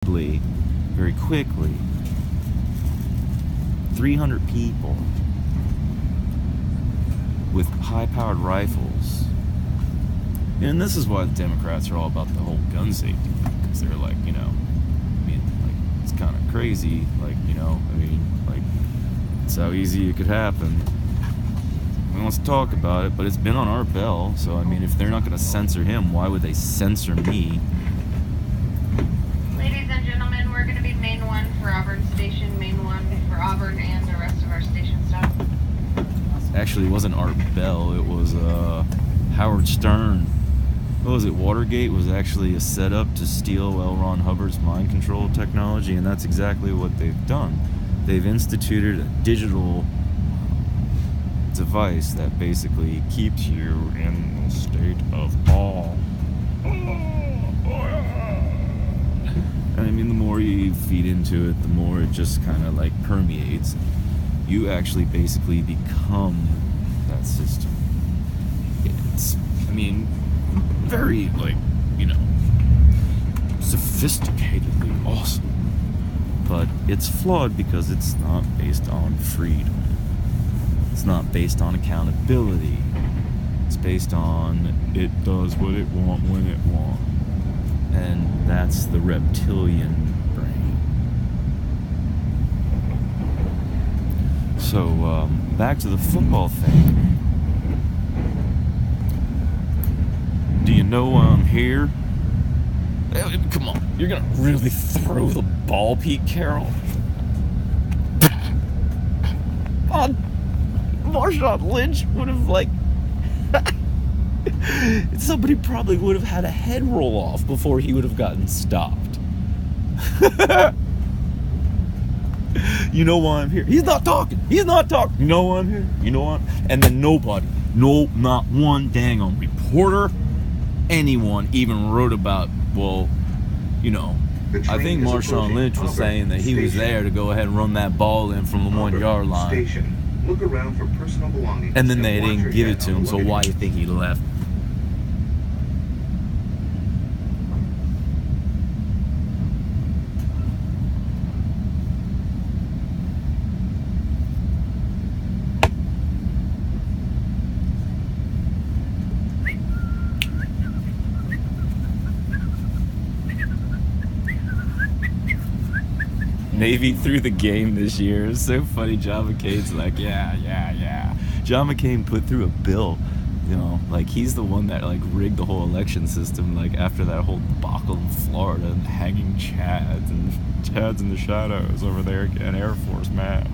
very quickly, 300 people with high-powered rifles. And this is why the Democrats are all about the whole gun safety thing, because they're like, it's kind of crazy, it's how easy it could happen. No one wants to talk about it, but it's been on our bell, so if they're not going to censor him, why would they censor me? Ladies and gentlemen, we're going to be main 1 for Auburn Station, main 1 for Auburn and the rest of our station stop. Actually, it wasn't Art Bell, it was Howard Stern. What was it? Watergate was actually a setup to steal L. Ron Hubbard's mind control technology, and that's exactly what they've done. They've instituted a digital device that basically keeps you in a state of awe. And the more you feed into it, the more it just kind of permeates. You actually basically become that system. It's, very, sophisticatedly awesome. But it's flawed because it's not based on freedom. It's not based on accountability. It's based on it does what it wants when it wants. And that's the reptilian brain. So, back to the football thing. Do you know why I'm here? Come on, you're gonna really throw the ball, Pete Carroll? Marshawn Lynch would have somebody probably would have had a head roll off before he would have gotten stopped. You know why I'm here? He's not talking. You know why I'm here? You know why? And then nobody, not one dang on reporter, anyone even wrote about, I think Marshawn Lynch was saying that he was there to go ahead and run that ball in from the 1-yard line. Look around for personal belongings. And then they didn't give it to him, so why do you think he left? Navy threw the game this year. It's so funny. John McCain's like, yeah. John McCain put through a bill, he's the one that rigged the whole election system, after that whole debacle in Florida and hanging Chad's in the shadows over there again, Air Force man.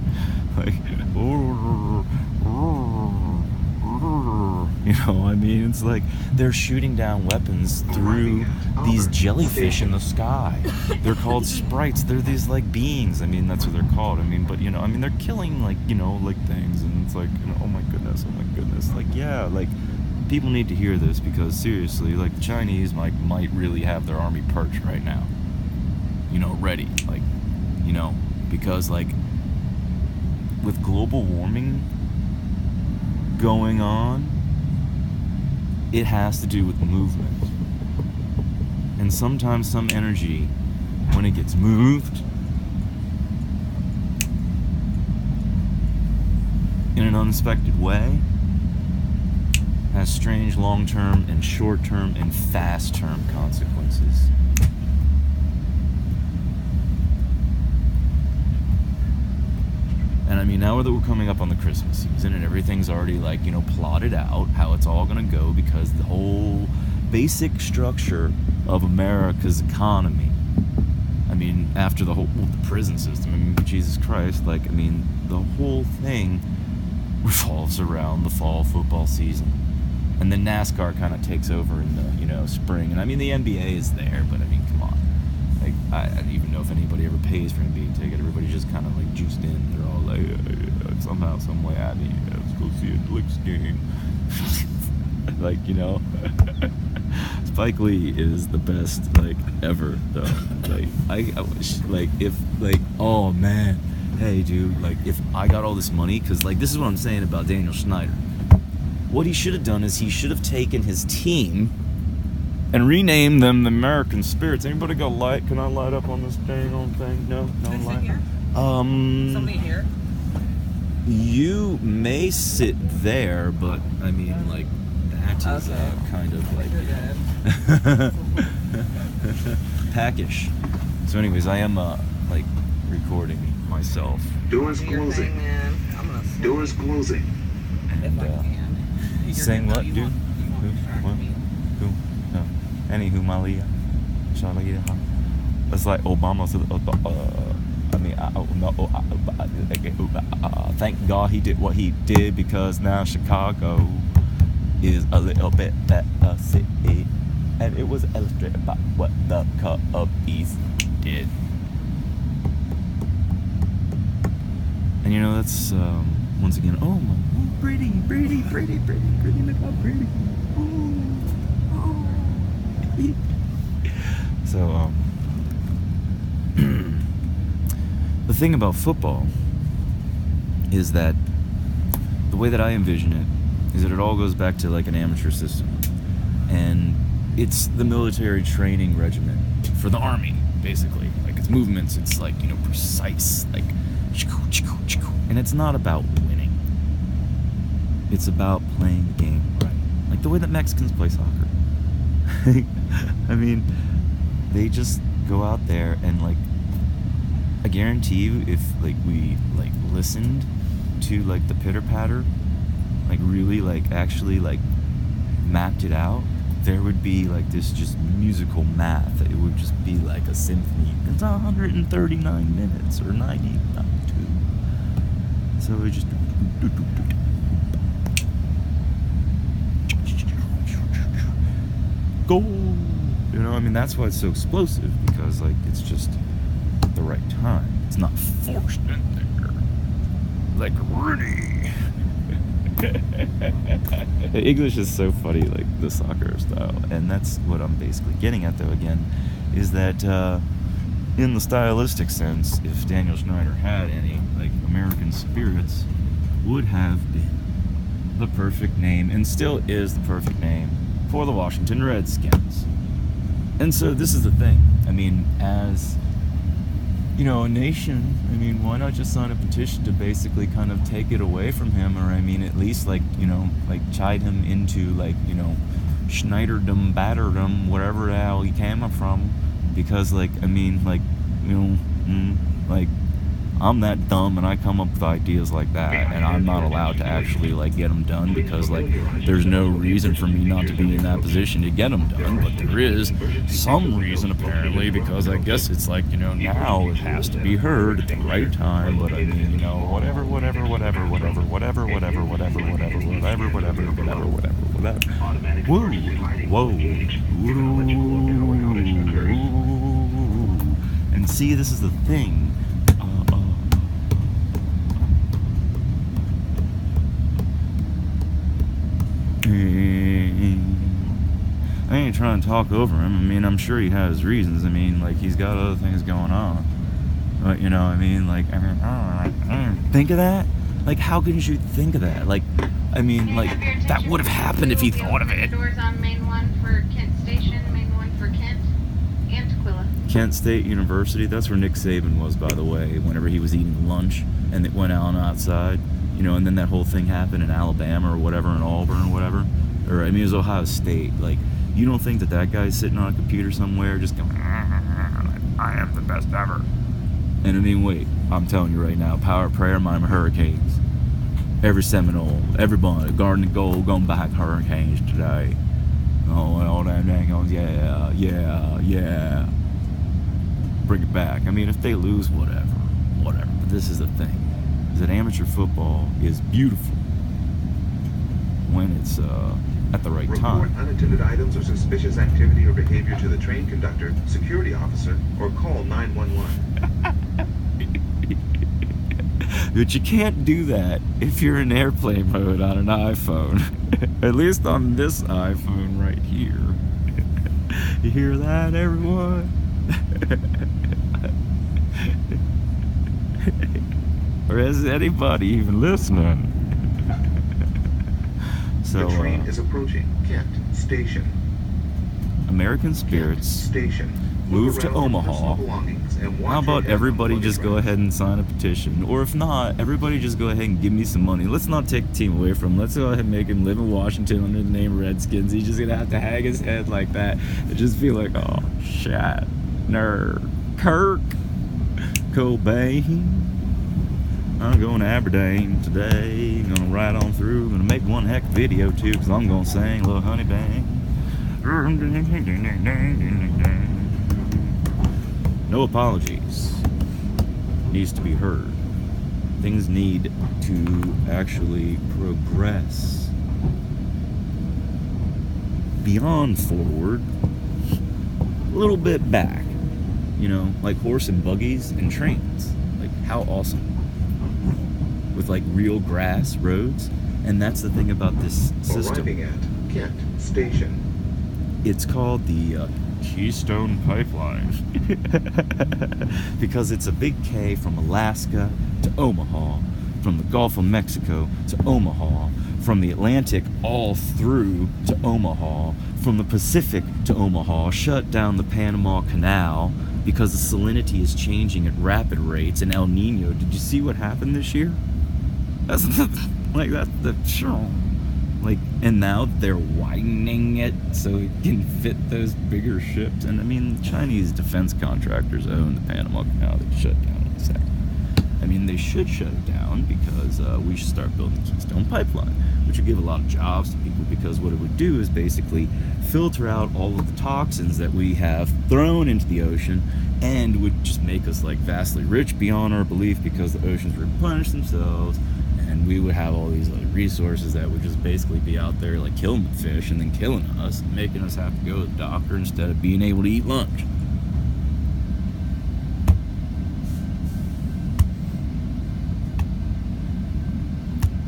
It's like they're shooting down weapons through these jellyfish in the sky. They're called sprites. They're these beings. That's what they're called. They're killing things, and it's oh my goodness. People need to hear this, because seriously, the Chinese might really have their army perched right now. Ready. Because with global warming going on, it has to do with movement. And sometimes some energy, when it gets moved in an unexpected way, has strange long-term and short-term and fast-term consequences. And now that we're coming up on the Christmas season and everything's already plotted out how it's all gonna go, because the whole basic structure of America's economy, after the whole the prison system, Jesus Christ, the whole thing revolves around the fall football season. And then NASCAR kind of takes over in the spring. And the NBA is there, but come on. I don't even know if anybody ever pays for an NBA ticket. Everybody's just kind of juiced in. They're all somehow, some way, let's go see a Knicks game. Spike Lee is the best ever though. I wish if oh man, hey dude, if I got all this money, because this is what I'm saying about Daniel Snyder. What he should have done is he should have taken his team and rename them the American Spirits. Anybody got light? Can I light up on this dang old thing? No light. Here? Somebody here? You may sit there, but I mean, like, that is kind of like packish. So, anyways, I am like recording myself. Doors Do your closing. thing, man. I'm gonna sleep Doors closing. And if I can. You're saying gonna- what, you dude? won't- you won't Who? distract What? me. Who? No. Anywho, Malia. Shalia. It's like Obama said. Thank God he did what he did, because now Chicago is a little bit better city, and it was illustrated by what the Cubbies did. And you know, that's once again, oh my, pretty, look how pretty. So the thing about football is that the way that I envision it is that it all goes back to like an amateur system, and it's the military training regimen for the army, basically. Like, it's movements, it's like, you know, precise, like, and it's not about winning. It's about playing the game right, like the way that Mexicans play soccer. I mean, they just go out there and, like, I guarantee you, if like we like listened to like the pitter patter, like really like actually like mapped it out, there would be like this just musical math. It would just be like a symphony. It's 139 minutes or 92. So it just go. You know, I mean, that's why it's so explosive, because like it's just at the right time. It's not forced in there. Like Rudy. English is so funny, like the soccer style, and that's what I'm basically getting at, though. Again, is that in the stylistic sense, if Daniel Snyder had any, like, American Spirits would have been the perfect name, and still is the perfect name, for the Washington Redskins. And so this is the thing. I mean, as you know, a nation, I mean, why not just sign a petition to basically kind of take it away from him, or I mean, at least, like, you know, like chide him into, like, you know, Schneiderdom, batterdom, whatever the hell he came from, because, like, I mean, like, you know, like, I'm that dumb and I come up with ideas like that, and I'm not allowed to actually, like, get them done, because, like, there's no reason for me not to be in that position to get them done, but there is some reason, apparently, because I guess it's like, you know, now it has to be heard at the right time. But I mean, you know, whatever. Whoa. And see, this is the thing. I ain't trying to talk over him. I mean, I'm sure he has reasons. I mean, like, he's got other things going on. But, you know, I mean, like, I mean, think of that? Like, how couldn't you think of that? Like, I mean, like, that would have happened if he thought of it. Doors on Main 1 for Kent Station, Main 1 for Kent, and Tequila. Kent State University, that's where Nick Saban was, by the way, whenever he was eating lunch and it went out outside. You know, and then that whole thing happened in Alabama or whatever, in Auburn or whatever. Or, I mean, it was Ohio State. Like, you don't think that that guy's sitting on a computer somewhere just going, I am the best ever. And I mean, wait, I'm telling you right now, Power Prayer, Miami Hurricanes. Every Seminole, everybody, Garden and Gold, going back Hurricanes today. Oh, and all that dang, yeah. Bring it back. I mean, if they lose, whatever. But this is the thing. Is that amateur football is beautiful when it's at the right time. Report unattended items or suspicious activity or behavior to the train conductor, security officer, or call 911. But you can't do that if you're in airplane mode on an iPhone. At least on this iPhone right here. You hear that, everyone? Or is anybody even listening? The train is approaching Kent Station. American spirits Station. move to Look around for Omaha. personal belongings and watch How your about head on everybody luggage just go racks. ahead and sign a petition? Or if not, everybody just go ahead and give me some money. Let's not take the team away from him. Let's go ahead and make him live in Washington under the name Redskins. He's just gonna have to hang his head like that and just be like, oh, Shatner, Kirk Cobain. I'm going to Aberdeen today. Gonna ride on through. Gonna make one heck of a video too, because I'm gonna sing a little honey bang. No apologies. Needs to be heard. Things need to actually progress beyond forward, a little bit back. You know, like horse and buggies and trains. Like, how awesome. With like real grass roads. And that's the thing about this system. Arriving at Kent Station. It's called the Keystone Pipeline because it's a big K from Alaska to Omaha, from the Gulf of Mexico to Omaha, from the Atlantic all through to Omaha, from the Pacific to Omaha, shut down the Panama Canal because the salinity is changing at rapid rates and El Nino. Did you see what happened this year? That's like, and now they're widening it so it can fit those bigger ships. And I mean, Chinese defense contractors own the Panama Canal. They shut down in a second. I mean, they should shut it down because we should start building the Keystone Pipeline, which would give a lot of jobs to people, because what it would do is basically filter out all of the toxins that we have thrown into the ocean, and would just make us like vastly rich beyond our belief, because the oceans replenish themselves. And we would have all these other resources that would just basically be out there like killing the fish and then killing us and making us have to go to the doctor instead of being able to eat lunch.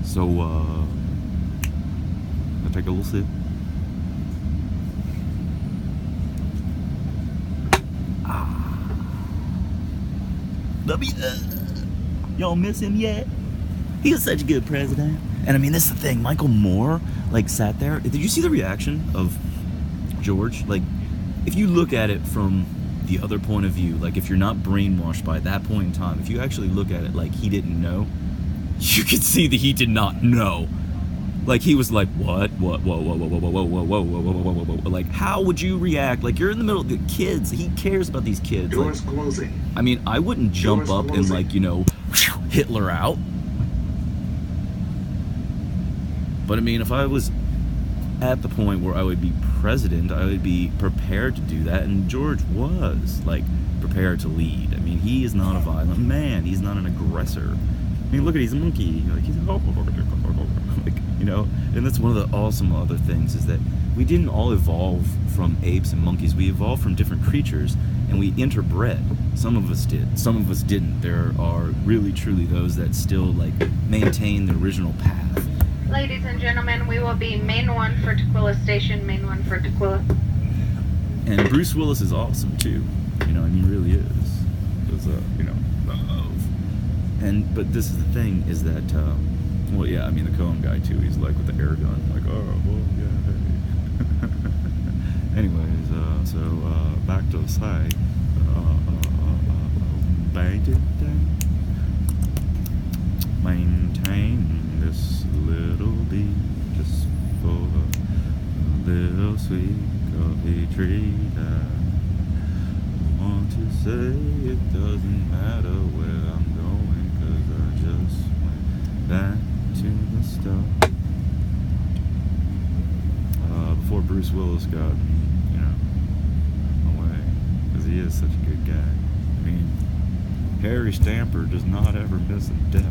So, I'll take a little sip. Y'all miss him yet? He was such a good president. And I mean, this is the thing. Michael Moore, like, sat there. Did you see the reaction of George? Like, if you look at it from the other point of view, like, if you're not brainwashed by that point in time, if you actually look at it like he didn't know, you could see that he did not know. Like, he was like, what? What? Whoa, whoa, whoa, whoa, whoa, whoa, whoa, whoa, whoa, whoa, whoa, whoa. Like, how would you react? Like, you're in the middle of the kids. He cares about these kids. Doors Like, closing. I mean, I wouldn't jump Doors up and, closing. like, you know, Hitler out. But I mean, if I was at the point where I would be president, I would be prepared to do that. And George was, like, prepared to lead. I mean, he is not a violent man. He's not an aggressor. I mean, look at, he's a monkey. Like, he's like, you know. And that's one of the awesome other things, is that we didn't all evolve from apes and monkeys. We evolved from different creatures, and we interbred. Some of us did. Some of us didn't. There are really, truly those that still, like, maintain the original path. Ladies and gentlemen, we will be main 1 for Tequila Station, main 1 for Tequila. And Bruce Willis is awesome too. You know, I mean, he really is. Because, you know, and but this is the thing, is that, well, yeah, I mean, the Cohen guy too. He's like with the air gun, like, oh, well, yeah. Anyways, so back to the site. Maintain this little beat just for a little sweet coffee treat. I want to say it doesn't matter where I'm going, 'cause I just went back to the start. Before Bruce Willis got, you know, away, because he is such a good guy. I mean, Harry Stamper does not ever miss a death.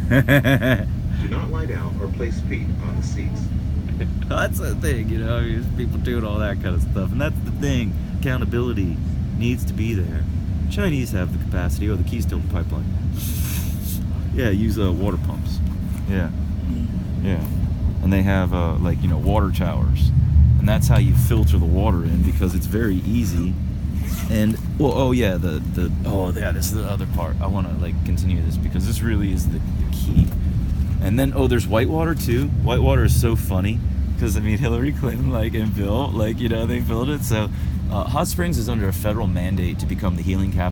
Do not lie down or place feet on the seats. That's the thing, you know, people doing all that kind of stuff. And that's the thing, accountability needs to be there. Chinese have the capacity, or the Keystone Pipeline. Yeah, use water pumps. Yeah. And they have, like, you know, water towers. And that's how you filter the water in, because it's very easy. And, well, oh yeah, this is the other part. I want to, like, continue this, because this really is the key. And then, oh, there's whitewater too. Whitewater is so funny. because I mean Hillary Clinton and Bill they built it. So Hot Springs is under a federal mandate to become the healing capital